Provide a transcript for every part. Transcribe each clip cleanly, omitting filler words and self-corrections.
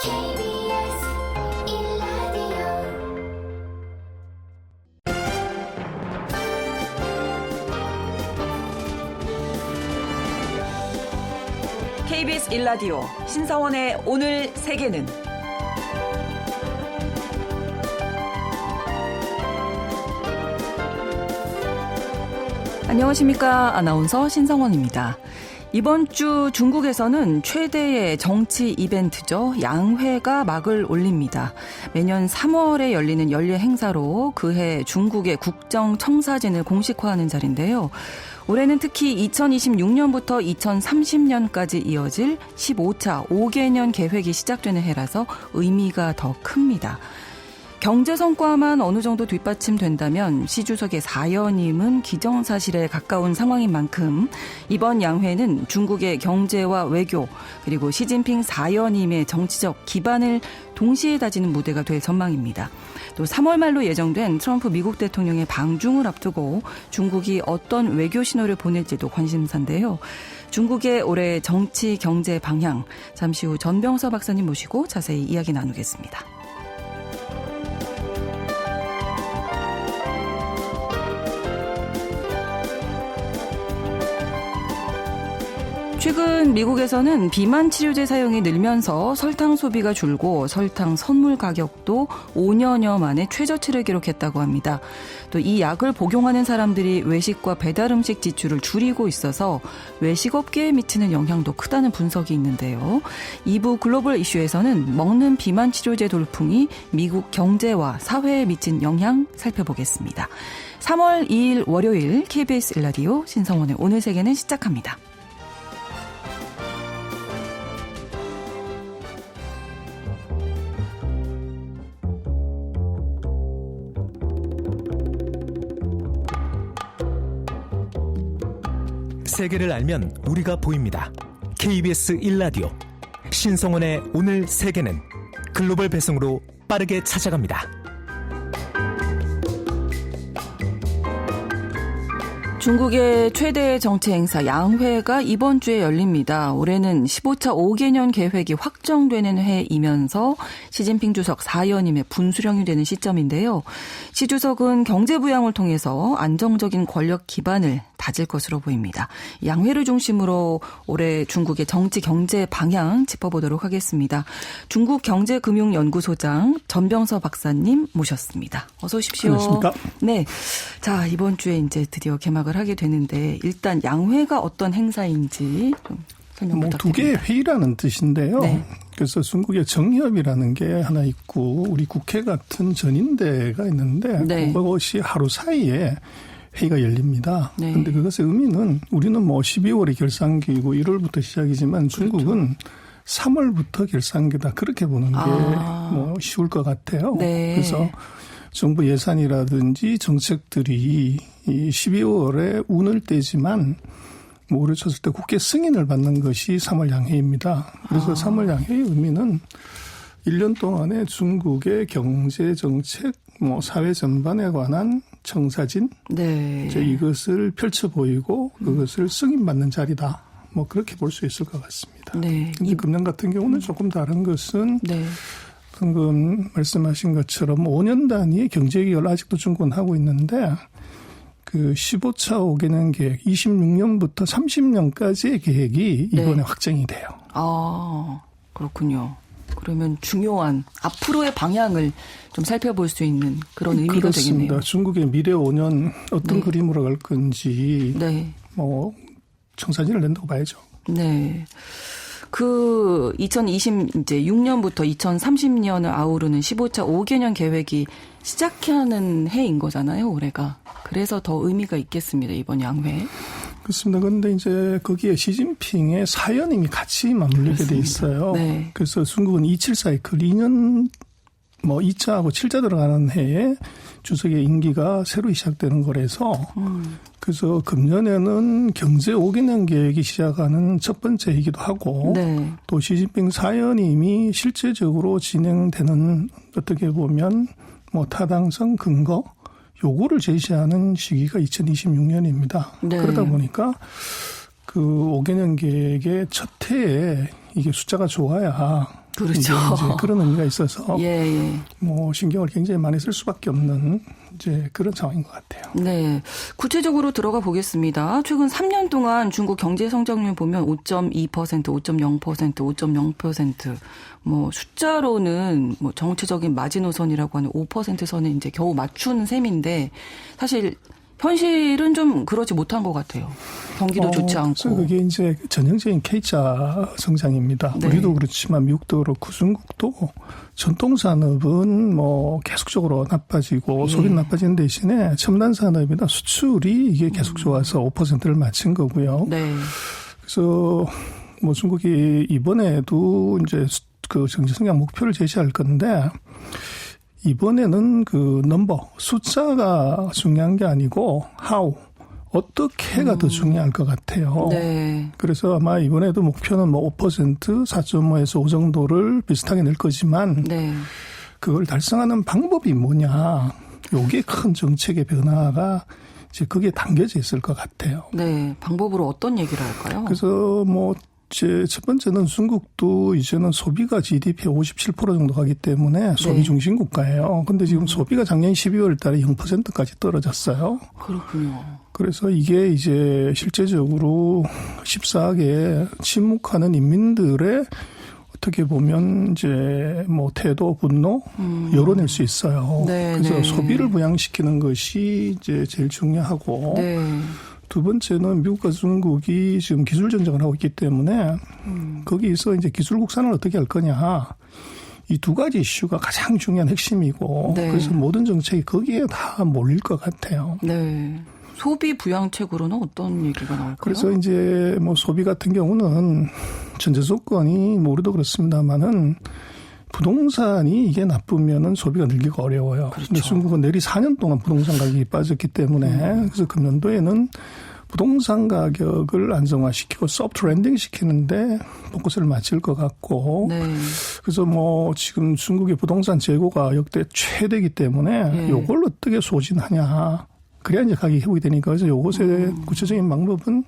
KBS 1라디오 KBS 1라디오 신성원의 오늘 세계는 안녕하십니까. 아나운서 신성원입니다. 이번 주 중국에서는 최대의 정치 이벤트죠. 양회가 막을 올립니다. 매년 3월에 열리는 연례 행사로 그해 중국의 국정청사진을 공식화하는 자리인데요. 올해는 특히 2026년부터 2030년까지 이어질 15차 5개년 계획이 시작되는 해라서 의미가 더 큽니다. 경제 성과만 어느 정도 뒷받침된다면 시 주석의 사연임은 기정사실에 가까운 상황인 만큼 이번 양회는 중국의 경제와 외교 그리고 시진핑 사연임의 정치적 기반을 동시에 다지는 무대가 될 전망입니다. 또 3월 말로 예정된 트럼프 미국 대통령의 방중을 앞두고 중국이 어떤 외교 신호를 보낼지도 관심사인데요. 중국의 올해 정치 경제 방향 잠시 후 전병서 박사님 모시고 자세히 이야기 나누겠습니다. 최근 미국에서는 비만 치료제 사용이 늘면서 설탕 소비가 줄고 설탕 선물 가격도 5년여 만에 최저치를 기록했다고 합니다. 또 이 약을 복용하는 사람들이 외식과 배달 음식 지출을 줄이고 있어서 외식업계에 미치는 영향도 크다는 분석이 있는데요. 2부 글로벌 이슈에서는 먹는 비만 치료제 돌풍이 미국 경제와 사회에 미친 영향 살펴보겠습니다. 3월 2일 월요일 KBS 1라디오 신성원의 오늘 세계는 시작합니다. 세계를 알면 우리가 보입니다. KBS 1라디오 신성원의 오늘 세계는 글로벌 배송으로 빠르게 찾아갑니다. 중국의 최대 정치 행사 양회가 이번 주에 열립니다. 올해는 15차 5개년 계획이 확정되는 해이면서 시진핑 주석 사연임의 분수령이 되는 시점인데요. 시 주석은 경제 부양을 통해서 안정적인 권력 기반을 다질 것으로 보입니다. 양회를 중심으로 올해 중국의 정치 경제 방향 짚어보도록 하겠습니다. 중국경제금융연구소장 전병서 박사님 모셨습니다. 어서 오십시오. 안녕하십니까? 네. 자, 이번 주에 이제 드디어 개막을 하게 되는데 일단 양회가 어떤 행사인지 좀 설명 부탁드립니다. 두 개의 회의라는 뜻인데요. 네. 그래서 중국의 정협이라는 게 하나 있고 우리 국회 같은 전인대가 있는데 네. 그것이 하루 사이에 회의가 열립니다. 그런데 네. 그것의 의미는 우리는 12월이 결산기이고 1월부터 시작이지만 중국은 3월부터 결산기다 그렇게 보는 게 쉬울 것 같아요. 네. 그래서 정부 예산이라든지 정책들이 이 12월에 운을 떼지만 올해 쳤을 때 국회 승인을 받는 것이 3월 양회입니다. 그래서 3월 양회의 의미는 1년 동안의 중국의 경제 정책, 사회 전반에 관한 청사진, 네. 이제 이것을 펼쳐 보이고 그것을 승인받는 자리다. 그렇게 볼 수 있을 것 같습니다. 네. 근데 금년 같은 경우는 조금 다른 것은 네. 방금 말씀하신 것처럼 5년 단위의 경제개혁을 아직도 중국은 하고 있는데 그 15차 5개년 계획 26년부터 30년까지의 계획이 이번에 네. 확정이 돼요. 아, 그렇군요. 그러면 중요한 앞으로의 방향을 좀 살펴볼 수 있는 그런 의미가 그렇습니다. 되겠네요. 중국의 미래 5년 어떤 네. 그림으로 갈 건지 네. 청사진을 낸다고 봐야죠. 네. 그 2026년부터 2030년을 아우르는 15차 5개년 계획이 시작하는 해인 거잖아요, 올해가. 그래서 더 의미가 있겠습니다, 이번 양회. 그렇습니다. 그런데 이제 거기에 시진핑의 사연임이 같이 맞물리게 돼 있어요. 네. 그래서 중국은 27 사이클 2년 2차하고 7차 들어가는 해에 주석의 임기가 새로 시작되는 거라서 그래서 금년에는 경제 5개년 계획이 시작하는 첫 번째 해이기도 하고 네. 또 시진핑 사연임이 실제적으로 진행되는 어떻게 보면 타당성 근거 요거를 제시하는 시기가 2026년입니다. 네. 그러다 보니까 그 5개년 계획의 첫 해에 이게 숫자가 좋아야 그렇죠. 이제 그런 의미가 있어서 예. 뭐 신경을 굉장히 많이 쓸 수밖에 없는 이제 그런 상황인 것 같아요. 네. 구체적으로 들어가 보겠습니다. 최근 3년 동안 중국 경제 성장률 보면 5.2%, 5.0%, 5.0%, 뭐 숫자로는 뭐 정치적인 마지노선이라고 하는 5% 선에 이제 겨우 맞춘 셈인데 사실 현실은 좀 그러지 못한 것 같아요. 경기도 좋지 않고. 그게 이제 전형적인 K자 성장입니다. 네. 우리도 그렇지만 미국도 그렇고 중국도 전통산업은 뭐 계속적으로 나빠지고 소비는 나빠지는 대신에 첨단 산업이나 수출이 이게 계속 좋아서 5%를 맞춘 거고요. 네. 그래서 뭐 중국이 이번에도 이제 그 경제 성장 목표를 제시할 건데 이번에는 그 넘버, 숫자가 중요한 게 아니고 how, 어떻게가 더 중요할 것 같아요. 네. 그래서 아마 이번에도 목표는 뭐 5%, 4.5에서 5 정도를 비슷하게 낼 거지만 네. 그걸 달성하는 방법이 뭐냐. 요게 큰 정책의 변화가 이제 거기에 담겨져 있을 것 같아요. 네. 방법으로 어떤 얘기를 할까요? 그래서 뭐 첫 번째는 중국도 이제는 소비가 GDP의 57% 정도 가기 때문에 소비 네. 중심 국가예요. 근데 지금 소비가 작년 12월 달에 0%까지 떨어졌어요. 그렇군요. 그래서 이게 이제 실제적으로 14개 침묵하는 인민들의 어떻게 보면 이제 뭐 태도, 분노, 열어낼 수 있어요. 네, 그래서 네. 소비를 부양시키는 것이 이제 제일 중요하고 네. 두 번째는 미국과 중국이 지금 기술 전쟁을 하고 있기 때문에 거기서 이제 기술 국산을 어떻게 할 거냐. 이 두 가지 이슈가 가장 중요한 핵심이고 네. 그래서 모든 정책이 거기에 다 몰릴 것 같아요. 네. 소비 부양책으로는 어떤 얘기가 나올까요? 그래서 이제 뭐 소비 같은 경우는 전제 조건이 뭐 우리도 그렇습니다만은 부동산이 이게 나쁘면은 소비가 늘기가 어려워요. 그렇죠. 근데 중국은 내리 4년 동안 부동산 가격이 빠졌기 때문에 그래서 금년도에는 부동산 가격을 안정화시키고 소프트 랜딩 시키는데 포커스를 맞출 것 같고 네. 그래서 뭐 지금 중국의 부동산 재고가 역대 최대이기 때문에 네. 요걸 어떻게 소진하냐. 그래야 이제 가격이 회복이 되니까 그래서 요것의 구체적인 방법은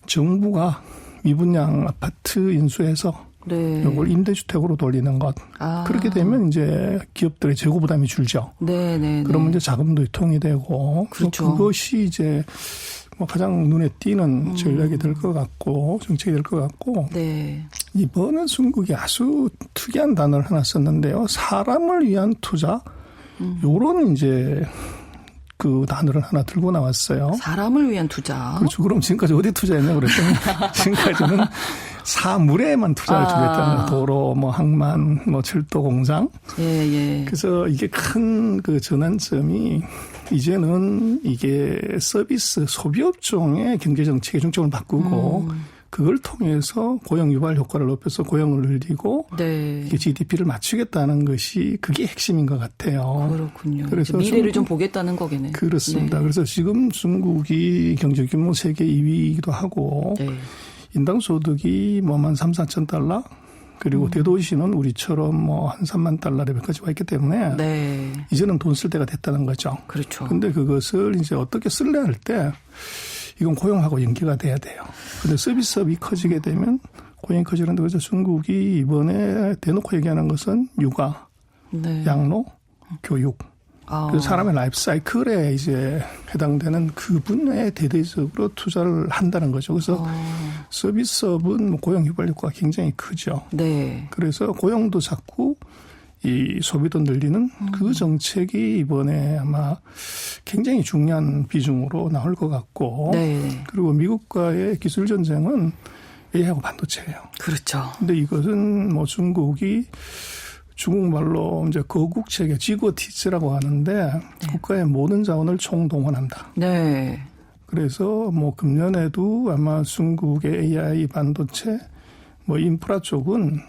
정부가 미분양 아파트 인수해서 네. 이걸 임대주택으로 돌리는 것. 아. 그렇게 되면 이제 기업들의 재고 부담이 줄죠. 네. 그러면 이제 자금도 유통이 되고. 그렇죠. 그것이 이제 뭐 가장 눈에 띄는 전략이 될 것 같고 정책이 될 것 같고. 네. 이번에 중국이 아주 특이한 단어를 하나 썼는데요. 사람을 위한 투자. 요런 이제 그 단어를 하나 들고 나왔어요. 사람을 위한 투자. 그렇죠. 그럼 지금까지 어디 투자했냐 그랬더니 지금까지는 사물에만 투자를 주겠다는 거예요. 도로, 뭐 항만, 뭐 철도 공장. 예. 그래서 이게 큰 그 전환점이 이제는 이게 서비스 소비업종의 경제 정책의 중점을 바꾸고 그걸 통해서 고용 유발 효과를 높여서 고용을 늘리고 네. 이게 GDP를 맞추겠다는 것이 그게 핵심인 것 같아요. 그렇군요. 그래서 미래를 중국- 좀 보겠다는 거겠네. 그렇습니다. 네. 그래서 지금 중국이 경제 규모 세계 2위이기도 하고 네. 인당 소득이 뭐 한 3, 4천 달러 그리고 대도시는 우리처럼 뭐 한 3만 달러 레벨까지 와 있기 때문에 네. 이제는 돈 쓸 때가 됐다는 거죠. 그렇죠. 근데 그것을 이제 어떻게 쓸래 할 때 이건 고용하고 연계가 돼야 돼요. 근데 서비스업이 커지게 되면 고용이 커지는데 그래서 중국이 이번에 대놓고 얘기하는 것은 육아, 네. 양로, 교육. 아. 그래서 사람의 라이프 사이클에 이제 해당되는 그 분야에 대대적으로 투자를 한다는 거죠. 그래서 서비스업은 뭐 고용 유발 효과가 굉장히 크죠. 네. 그래서 고용도 자꾸 이 소비도 늘리는 그 정책이 이번에 아마 굉장히 중요한 비중으로 나올 것 같고. 네. 그리고 미국과의 기술 전쟁은 AI하고 반도체예요. 그렇죠. 근데 이것은 뭐 중국이 중국말로 이제 거국체계 지고티즈라고 하는데 국가의 모든 자원을 총동원한다. 네. 그래서 뭐 금년에도 아마 중국의 AI 반도체 뭐 인프라 쪽은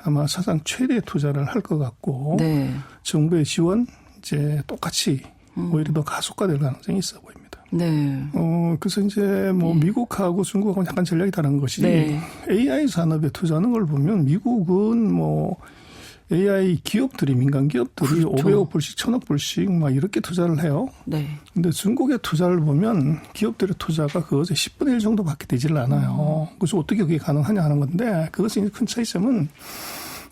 아마 사상 최대 투자를 할 것 같고 네. 정부의 지원 이제 똑같이 오히려 더 가속화될 가능성이 있어 보입니다. 네. 그래서 이제 뭐 미국하고 중국하고는 약간 전략이 다른 것이 네. AI 산업에 투자하는 걸 보면 미국은 뭐 AI 기업들이 민간 기업들이 그렇죠. 500억 불씩 1000억 불씩 막 이렇게 투자를 해요. 네. 근데 중국의 투자를 보면 기업들의 투자가 그것의 10분의 1 정도밖에 되질 않아요. 그래서 어떻게 그게 가능하냐 하는 건데 그것의 큰 차이점은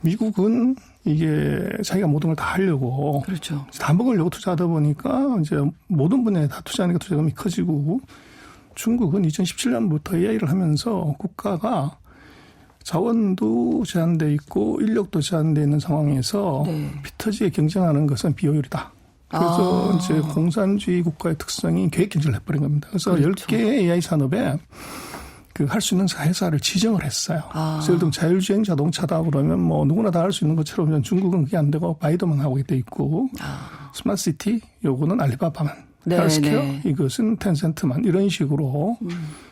미국은 이게 자기가 모든 걸 다 하려고 그렇죠. 다 먹으려고 투자하다 보니까 이제 모든 분야에 다 투자하니까 투자금이 커지고 중국은 2017년부터 AI를 하면서 국가가 자원도 제한돼 있고 인력도 제한돼 있는 상황에서 네. 피터지게 경쟁하는 것은 비효율이다. 그래서 이제 공산주의 국가의 특성이 계획 경제를 해버린 겁니다. 그래서 그렇죠. 10개의 AI 산업에 그 할 수 있는 회사를 지정을 했어요. 그래서 예를 들면 자율주행 자동차다 그러면 뭐 누구나 다 할 수 있는 것처럼 중국은 그게 안 되고 바이더만 하고 돼 있고 스마트시티 요거는 알리바바만 네, 헬스케어 네. 이것은 텐센트만 이런 식으로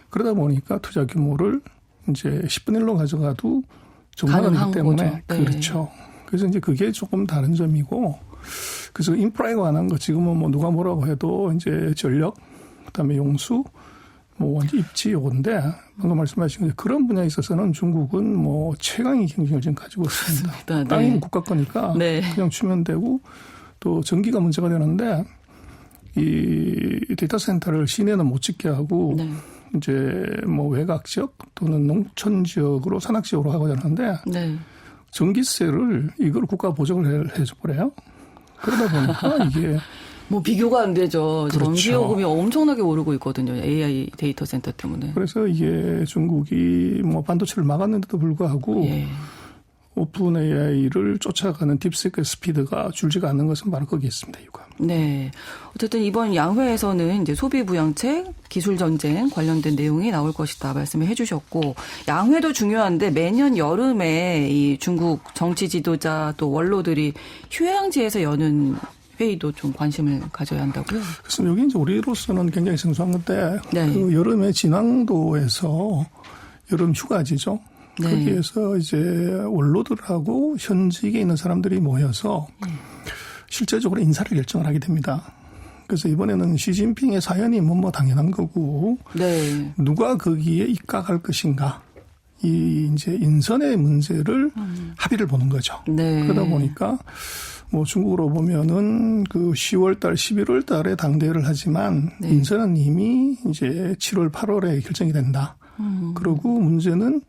그러다 보니까 투자 규모를 이제 10분의 1로 가져가도 정상이기 때문에 거죠. 네. 그렇죠. 그래서 이제 그게 조금 다른 점이고 그래서 인프라에 관한 거 지금은 뭐 누가 뭐라고 해도 이제 전력 그다음에 용수 뭐 완전 입지 요건데 방금 말씀하신 게 그런 분야에 있어서는 중국은 뭐 최강의 경쟁을 지금 가지고 있습니다. 맞습니다. 네. 땅이 국가 거니까 네. 그냥 주면 되고 또 전기가 문제가 되는데 이 데이터 센터를 시내는 못 짓게 하고 네. 이제 뭐 외곽 지역 또는 농촌 지역으로 산악 지역으로 하고자 하는데 네. 전기세를 이걸 국가 보정을 해줘 버려요. 그러다 보니까 이게 뭐 비교가 안 되죠. 그렇죠. 전기요금이 엄청나게 오르고 있거든요. AI 데이터 센터 때문에. 그래서 이게 중국이 뭐 반도체를 막았는데도 불구하고 예. 오픈 AI를 쫓아가는 딥세크의 스피드가 줄지가 않는 것은 바로 거기에 있습니다. 이유가. 네. 어쨌든 이번 양회에서는 이제 소비 부양책, 기술 전쟁 관련된 내용이 나올 것이다 말씀을 해주셨고 양회도 중요한데 매년 여름에 이 중국 정치 지도자 또 원로들이 휴양지에서 여는 회의도 좀 관심을 가져야 한다고요. 그래서 여기 이제 우리로서는 굉장히 생소한 건데 네. 그 여름에 진앙도에서 여름 휴가지죠. 네. 거기에서 이제 원로들하고 현직에 있는 사람들이 모여서 실제적으로 인사를 결정을 하게 됩니다. 그래서 이번에는 시진핑의 사연이 뭐 당연한 거고 네. 누가 거기에 입각할 것인가 이 이제 인선의 문제를 합의를 보는 거죠. 네. 그러다 보니까 뭐 중국으로 보면은 그 10월 달, 11월 달에 당대회를 하지만 네. 인선은 이미 이제 7월, 8월에 결정이 된다. 그리고 문제는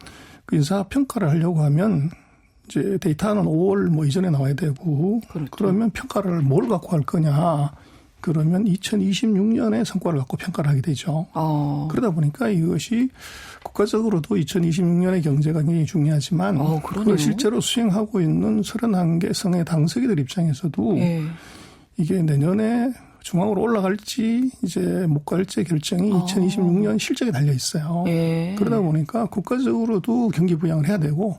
그 인사 평가를 하려고 하면 이제 데이터는 5월 뭐 이전에 나와야 되고 그렇죠. 그러면 평가를 뭘 갖고 할 거냐. 그러면 2026년에 성과를 갖고 평가를 하게 되죠. 그러다 보니까 이것이 국가적으로도 2026년의 경제가 굉장히 중요하지만 그걸 실제로 수행하고 있는 31개 성의 당서기들 입장에서도 예. 이게 내년에 중앙으로 올라갈지 이제 못 갈지 결정이 2026년 실적에 달려 있어요. 예. 그러다 보니까 국가적으로도 경기 부양을 해야 되고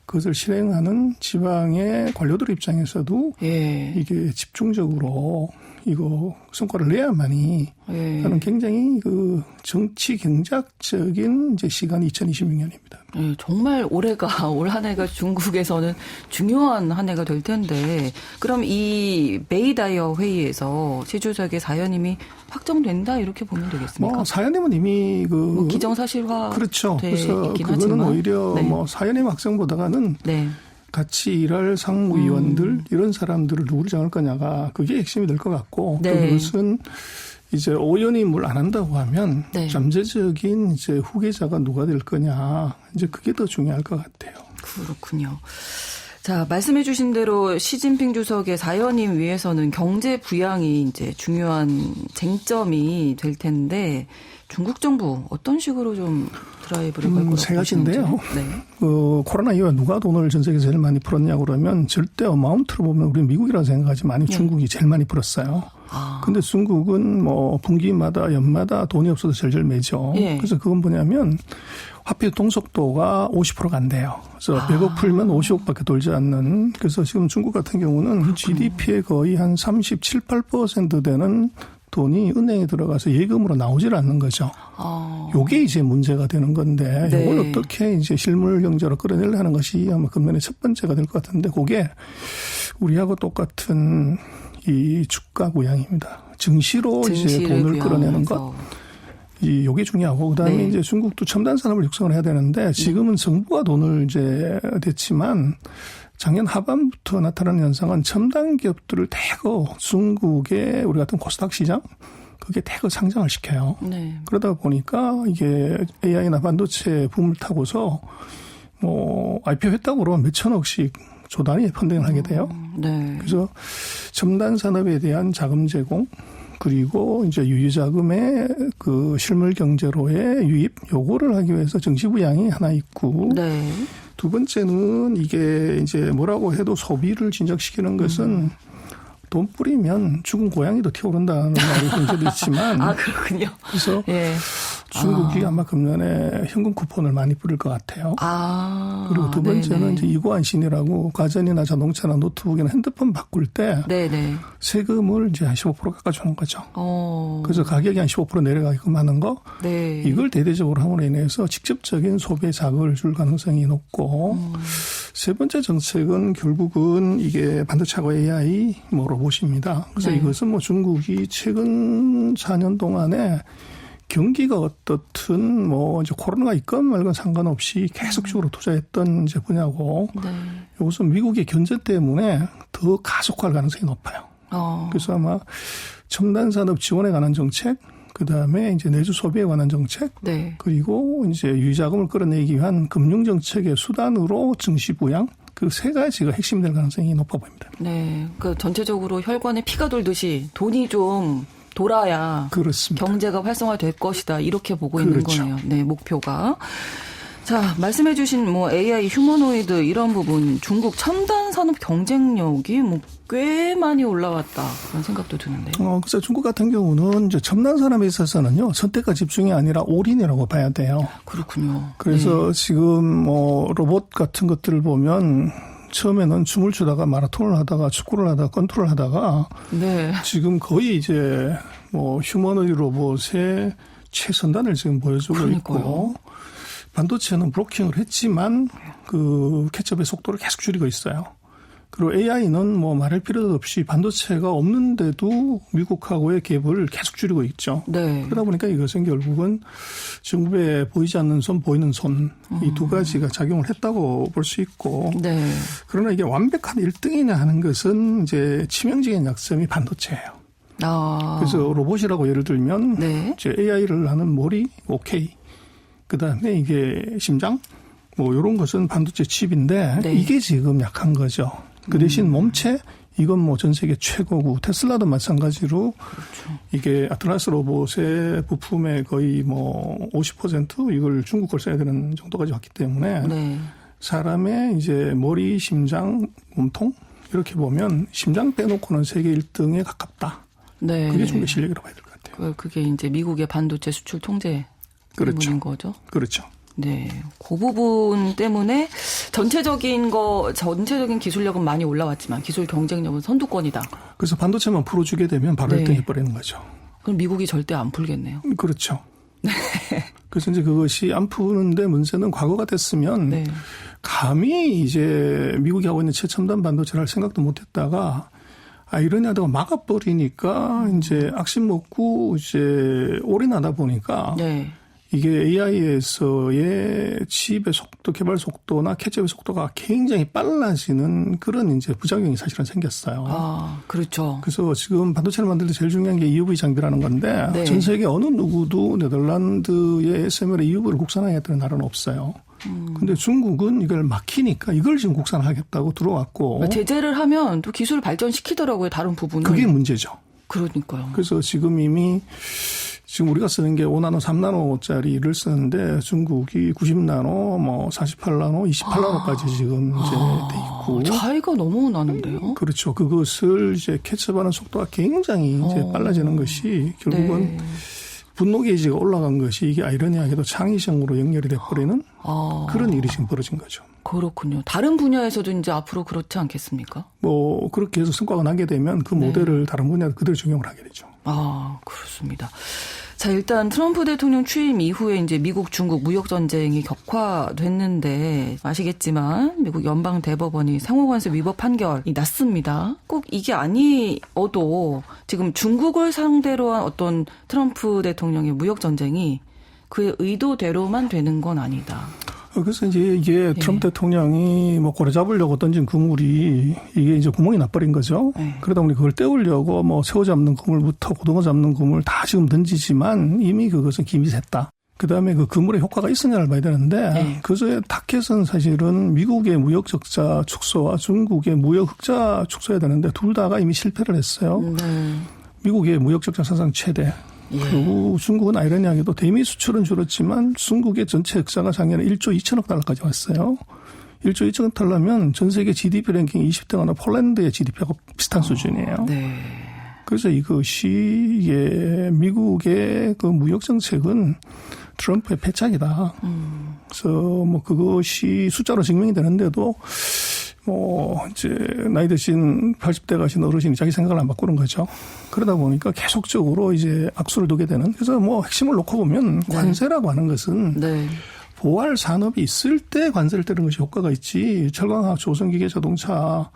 그것을 실행하는 지방의 관료들 입장에서도 예. 이게 집중적으로 이거 성과를 내야만이 예. 하는 굉장히 그 정치 경제학적인 이제 시간이 2026년입니다. 예, 정말 올해가 올 한 해가 중국에서는 중요한 한 해가 될 텐데 그럼 이 베이다이어 회의에서 시 주석의 사연임이 확정된다 이렇게 보면 되겠습니까? 뭐 사연임은 이미 그 뭐 기정사실화 그렇죠. 돼 그래서 있긴 그거는 하지만. 오히려 네. 뭐 사연임 확정보다는 네. 같이 일할 상무위원들 이런 사람들을 누구를 정할 거냐가 그게 핵심이 될 것 같고 네. 또 그것은 이제 오연이 뭘 안 한다고 하면 네. 잠재적인 이제 후계자가 누가 될 거냐 이제 그게 더 중요할 것 같아요. 그렇군요. 자, 말씀해 주신 대로 시진핑 주석의 사연임 위해서는 경제 부양이 이제 중요한 쟁점이 될 텐데 중국 정부 어떤 식으로 좀 드라이브를 걸 거라고 세 가지인데요. 네. 코로나 이후에 누가 돈을 전 세계에서 제일 많이 풀었냐고 그러면 절대 어마운트로 보면 우리 미국이라고 생각하지만 아니 중국이 제일 많이 풀었어요. 근데 중국은 뭐 분기마다 연마다 돈이 없어서 절절매죠. 예. 그래서 그건 뭐냐면 화폐 동속도가 50%가 안 돼요. 그래서 100억 풀면 50억밖에 돌지 않는. 그래서 지금 중국 같은 경우는 그렇군요. GDP의 거의 한 37, 8% 되는 돈이 은행에 들어가서 예금으로 나오질 않는 거죠. 요게 이제 문제가 되는 건데 네. 이걸 어떻게 이제 실물 경제로 끌어내려는 것이 아마 금년의 첫 번째가 될 것 같은데 그게 우리하고 똑같은 이 주가 부양입니다. 증시로 이제 돈을 끌어내는 것. 요게 중요하고 그다음에 네. 이제 중국도 첨단 산업을 육성을 해야 되는데 지금은 정부가 돈을 이제 댔지만 작년 하반부터 나타나는 현상은 첨단 기업들을 대거 중국의 우리 같은 코스닥 시장 그게 대거 상장을 시켜요. 네. 그러다 보니까 이게 AI나 반도체 붐을 타고서 뭐 IPO 했다고 그러면 몇 천억씩 조 단위의 펀딩을 하게 돼요. 네. 그래서 첨단 산업에 대한 자금 제공 그리고 이제 유유자금의 그 실물 경제로의 유입 요거를 하기 위해서 정시 부양이 하나 있고 네. 두 번째는 이게 이제 뭐라고 해도 소비를 진작시키는 것은 돈 뿌리면 죽은 고양이도 튀어오른다는 말이 굉장히 있지만 아, 그렇군요. 그래서 예. 중국이 아마 금년에 현금 쿠폰을 많이 뿌릴 것 같아요. 아. 그리고 두 번째는 네네. 이제 이고안신이라고 가전이나 자동차나 노트북이나 핸드폰 바꿀 때 네네. 세금을 이제 한 15% 깎아주는 거죠. 그래서 가격이 한 15% 내려가게끔 하는 거 네. 이걸 대대적으로 함으로 인해서 직접적인 소비에 자극을 줄 가능성이 높고 세 번째 정책은 결국은 이게 반도체하고 AI 뭐 로봇입니다. 그래서 네. 이것은 뭐 중국이 최근 4년 동안에 경기가 어떻든 뭐 이제 코로나가 있건 말건 상관없이 계속적으로 투자했던 이제 분야고 네. 이것은 미국의 견제 때문에 더 가속화할 가능성이 높아요. 그래서 아마 첨단 산업 지원에 관한 정책, 그 다음에 이제 내수 소비에 관한 정책, 네. 그리고 이제 유자금을 끌어내기 위한 금융 정책의 수단으로 증시 부양 그 세 가지가 핵심이 될 가능성이 높아 보입니다. 네. 그 전체적으로 혈관에 피가 돌듯이 돈이 좀 돌아야 그렇습니다. 경제가 활성화될 것이다. 이렇게 보고 그렇죠. 있는 거네요. 네, 목표가. 자, 말씀해 주신 뭐 AI, 휴머노이드 이런 부분 중국 첨단 산업 경쟁력이 뭐 꽤 많이 올라왔다. 그런 생각도 드는데요. 그래서 중국 같은 경우는 이제 첨단 산업에 있어서는요, 선택과 집중이 아니라 올인이라고 봐야 돼요. 그렇군요. 그래서 네. 지금 뭐 로봇 같은 것들을 보면 처음에는 춤을 추다가 마라톤을 하다가 축구를 하다가 권투를 하다가 네. 지금 거의 이제 뭐 휴머노이드 로봇의 최선단을 지금 보여주고 그러니까요. 있고 반도체는 브로킹을 했지만 그 캐치업의 속도를 계속 줄이고 있어요. 그리고 AI는 뭐 말할 필요도 없이 반도체가 없는데도 미국하고의 갭을 계속 줄이고 있죠. 네. 그러다 보니까 이것은 결국은 정부에 보이지 않는 손, 보이는 손 이 두 가지가 작용을 했다고 볼 수 있고 네. 그러나 이게 완벽한 1등이냐 하는 것은 이제 치명적인 약점이 반도체예요. 그래서 로봇이라고 예를 들면 네. 이제 AI를 하는 머리, 오케이. 그다음에 이게 심장 뭐 이런 것은 반도체 칩인데 네. 이게 지금 약한 거죠. 그 대신 몸체 이건 뭐 전 세계 최고고 테슬라도 마찬가지로 그렇죠. 이게 아틀라스 로봇의 부품의 거의 뭐 50% 이걸 중국 걸 써야 되는 정도까지 왔기 때문에 네. 사람의 이제 머리, 심장, 몸통 이렇게 보면 심장 빼놓고는 세계 1등에 가깝다. 네. 그게 중국의 실력이라고 봐야 될 것 같아요. 그게 이제 미국의 반도체 수출 통제 그렇죠. 때문인 거죠. 그렇죠. 네. 그 부분 때문에 전체적인 기술력은 많이 올라왔지만 기술 경쟁력은 선두권이다. 그래서 반도체만 풀어주게 되면 바로 네. 1등 해버리는 거죠. 그럼 미국이 절대 안 풀겠네요. 그렇죠. 그래서 이제 그것이 안 푸는데 문제는 과거가 됐으면 네. 감히 이제 미국이 하고 있는 최첨단 반도체를 할 생각도 못 했다가 이러냐다가 막아버리니까 이제 악심 먹고 이제 올인하다 보니까 네. 이게 AI에서의 칩의 속도, 개발 속도나 캐치업의 속도가 굉장히 빨라지는 그런 이제 부작용이 사실은 생겼어요. 그렇죠. 그래서 지금 반도체를 만들 때 제일 중요한 게 EUV 장비라는 건데 네. 전 세계 어느 누구도 네덜란드의 SML의 EUV를 국산하겠다는 나라는 없어요. 근데 중국은 이걸 막히니까 이걸 지금 국산하겠다고 들어왔고. 제재를 하면 또 기술을 발전시키더라고요. 다른 부분은. 그게 문제죠. 그러니까요. 그래서 지금 이미 지금 우리가 쓰는 게 5나노, 3나노짜리를 쓰는데 중국이 90나노, 뭐 48나노, 28나노까지 지금 이제 돼 있고. 차이가 너무 나는데요. 그렇죠. 그것을 이제 캐치업하는 속도가 굉장히 이제 빨라지는 것이 결국은 네. 분노 게이지가 올라간 것이 이게 아이러니하게도 창의성으로 연결이 돼버리는 그런 일이 지금 벌어진 거죠. 그렇군요. 다른 분야에서도 이제 앞으로 그렇지 않겠습니까? 뭐 그렇게 해서 성과가 나게 되면 그 모델을 다른 분야에 그대로 적용을 하게 되죠. 그렇습니다. 자, 일단 트럼프 대통령 취임 이후에 이제 미국, 중국 무역 전쟁이 격화됐는데 아시겠지만 미국 연방 대법원이 상호관세 위법 판결이 났습니다. 꼭 이게 아니어도 지금 중국을 상대로 한 어떤 트럼프 대통령의 무역 전쟁이 그의 의도대로만 되는 건 아니다. 그래서 이제 이게 트럼프 대통령이 뭐 고래 잡으려고 던진 그물이 이게 이제 구멍이 나버린 거죠. 그러다 보니 그걸 떼우려고 뭐 새우 잡는 그물부터 고등어 잡는 그물 다 지금 던지지만 이미 그것은 기미 샜다. 그다음에 그 그물의 효과가 있었냐를 봐야 되는데 네. 그저의 타켓은 사실은 미국의 무역 적자 축소와 중국의 무역 흑자 축소해야 되는데 둘 다가 이미 실패를 했어요. 미국의 무역 적자 사상 최대. 그리고 중국은 아이러니하게도 대미 수출은 줄었지만 중국의 전체 흑자가 작년에 1조 2천억 달러까지 왔어요. 1조 2천억 달러면 전 세계 GDP 랭킹 20등하는 폴란드의 GDP하고 비슷한 수준이에요. 네. 그래서 이것이 이게 미국의 그 무역 정책은 트럼프의 패착이다. 그래서 뭐 그것이 숫자로 증명이 되는데도 뭐 이제 나이 드신 80대 가신 어르신이 자기 생각을 안 바꾸는 거죠. 그러다 보니까 계속적으로 이제 악수를 두게 되는. 그래서 뭐 핵심을 놓고 보면 관세라고 하는 것은 네. 보완 산업이 있을 때 관세를 때리는 것이 효과가 있지. 철강화학, 조선기계, 자동차,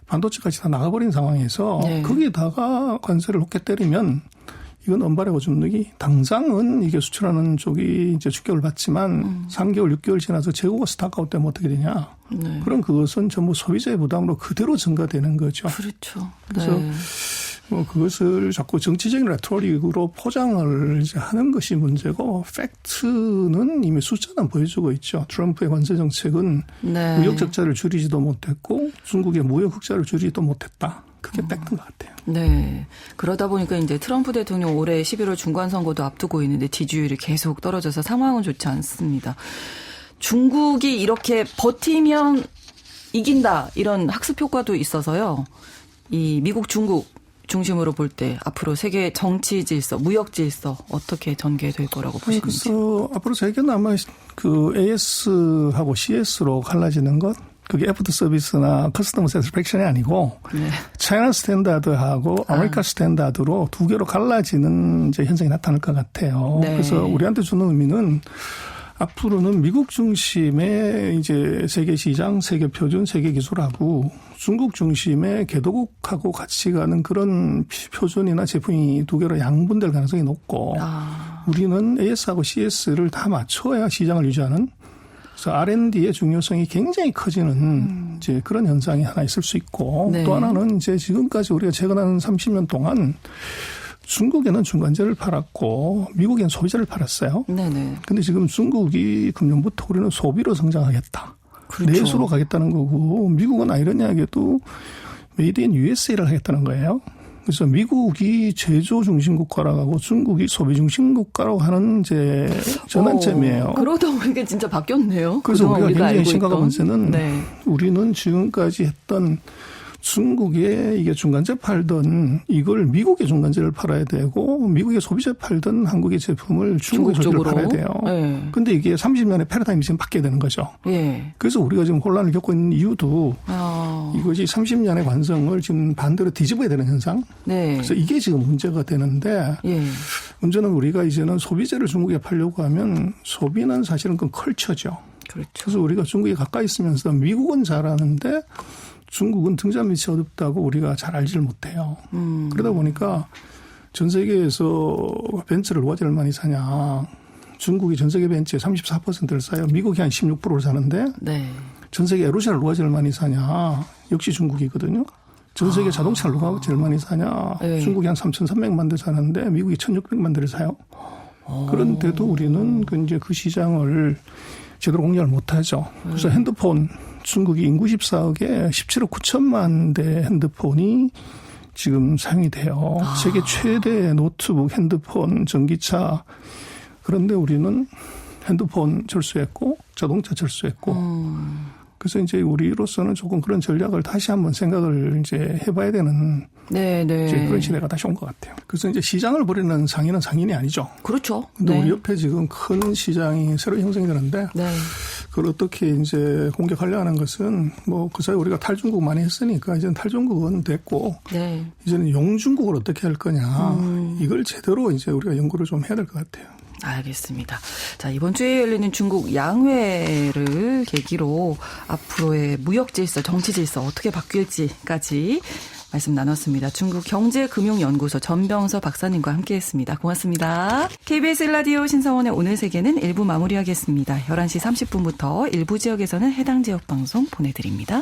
반도체까지 다 나가버린 상황에서 네. 거기다가 관세를 높게 때리면 이건 언발의 오줌누기. 당장은 이게 수출하는 쪽이 이제 충격을 받지만 3개월, 6개월 지나서 재고가 스탁아웃 되면 어떻게 되냐. 네. 그럼 그것은 전부 소비자의 부담으로 그대로 증가되는 거죠. 그렇죠. 그래서 네. 뭐 그것을 자꾸 정치적인 레토릭으로 포장을 이제 하는 것이 문제고 팩트는 이미 숫자는 보여주고 있죠. 트럼프의 관세 정책은 네. 무역 적자를 줄이지도 못했고 중국의 무역 흑자를 줄이지도 못했다. 그게 팩트인 것 같아요. 네. 그러다 보니까 이제 트럼프 대통령 올해 11월 중간 선거도 앞두고 있는데 지지율이 계속 떨어져서 상황은 좋지 않습니다. 중국이 이렇게 버티면 이긴다 이런 학습 효과도 있어서요. 이 미국, 중국 중심으로 볼 때 앞으로 세계 정치 질서, 무역 질서 어떻게 전개될 거라고 보시는지. 그래서 앞으로 세계는 아마 그 AS하고 CS로 갈라지는 것. 그게 애프터 서비스나 커스터머 세티스팩션이 아니고 네. 차이나 스탠다드하고 아메리카 스탠다드로 두 개로 갈라지는 이제 현상이 나타날 것 같아요. 네. 그래서 우리한테 주는 의미는 앞으로는 미국 중심의 이제 세계 시장, 세계 표준, 세계 기술하고 중국 중심의 개도국하고 같이 가는 그런 표준이나 제품이 두 개로 양분될 가능성이 높고 우리는 AS하고 CS를 다 맞춰야 시장을 유지하는 그래서 R&D의 중요성이 굉장히 커지는 이제 그런 현상이 하나 있을 수 있고 네. 또 하나는 이제 지금까지 우리가 최근 한 30년 동안 중국에는 중간재를 팔았고 미국에는 소비재를 팔았어요. 네네. 근데 지금 중국이 금년부터 우리는 소비로 성장하겠다. 그렇죠. 내수로 가겠다는 거고 미국은 아이러니하게도 메이드 인 USA를 하겠다는 거예요. 그래서 미국이 제조 중심 국가라고 하고 중국이 소비 중심 국가라고 하는 이제 전환점이에요. 그러다 보니까 진짜 바뀌었네요. 그래서 우리가 굉장히 알고 심각한 있던. 문제는 네. 우리는 지금까지 했던 중국에 이게 중간재 팔던 이걸 미국의 중간재를 팔아야 되고 미국의 소비재 팔던 한국의 제품을 중국의 소비를 팔아야 돼요. 그런데 이게 30년의 패러다임이 지금 바뀌어야 되는 거죠. 예. 그래서 우리가 지금 혼란을 겪고 있는 이유도 아. 이것이 30년의 관성을 지금 반대로 뒤집어야 되는 현상. 네. 그래서 이게 지금 문제가 되는데 예. 문제는 우리가 이제는 소비재를 중국에 팔려고 하면 소비는 사실은 그건 컬처죠. 그렇죠. 그래서 우리가 중국에 가까이 있으면서 미국은 잘하는데 중국은 등잔 밑이 어둡다고 우리가 잘 알지를 못해요. 그러다 보니까 전 세계에서 벤츠를 누가 제일 많이 사냐. 중국이 전 세계 벤츠의 34%를 사요. 미국이 한 16%를 사는데 네. 전 세계 에로샤를 누가 제일 많이 사냐. 역시 중국이거든요. 전 세계 자동차를 누가 제일 많이 사냐. 네. 중국이 한 3,300만 대 사는데 미국이 1,600만 대를 사요. 그런데도 우리는 이제 그 시장을 제대로 공략을 못하죠. 그래서 핸드폰 중국이 인구 14억에 17억 9천만 대 핸드폰이 지금 사용이 돼요. 세계 최대 노트북, 핸드폰, 전기차. 그런데 우리는 핸드폰 철수했고 자동차 철수했고 그래서 이제 우리로서는 조금 그런 전략을 다시 한번 생각을 이제 해봐야 되는 네, 네. 이제 그런 시대가 다시 온 것 같아요. 그래서 이제 시장을 벌이는 상인은 상인이 아니죠. 그렇죠. 근데 네. 우리 옆에 지금 큰 시장이 새로 형성이 되는데 네. 그걸 어떻게 이제 공격하려 하는 것은 뭐 그 사이 우리가 탈중국 많이 했으니까 이제는 탈중국은 됐고 네. 이제는 용중국을 어떻게 할 거냐 이걸 제대로 이제 우리가 연구를 좀 해야 될 것 같아요. 알겠습니다. 자, 이번 주에 열리는 중국 양회를 계기로 앞으로의 무역 질서, 정치 질서 어떻게 바뀔지까지 말씀 나눴습니다. 중국 경제금융연구소 전병서 박사님과 함께했습니다. 고맙습니다. KBS 1라디오 신성원의 오늘 세계는 1부 마무리하겠습니다. 11시 30분부터 일부 지역에서는 해당 지역 방송 보내드립니다.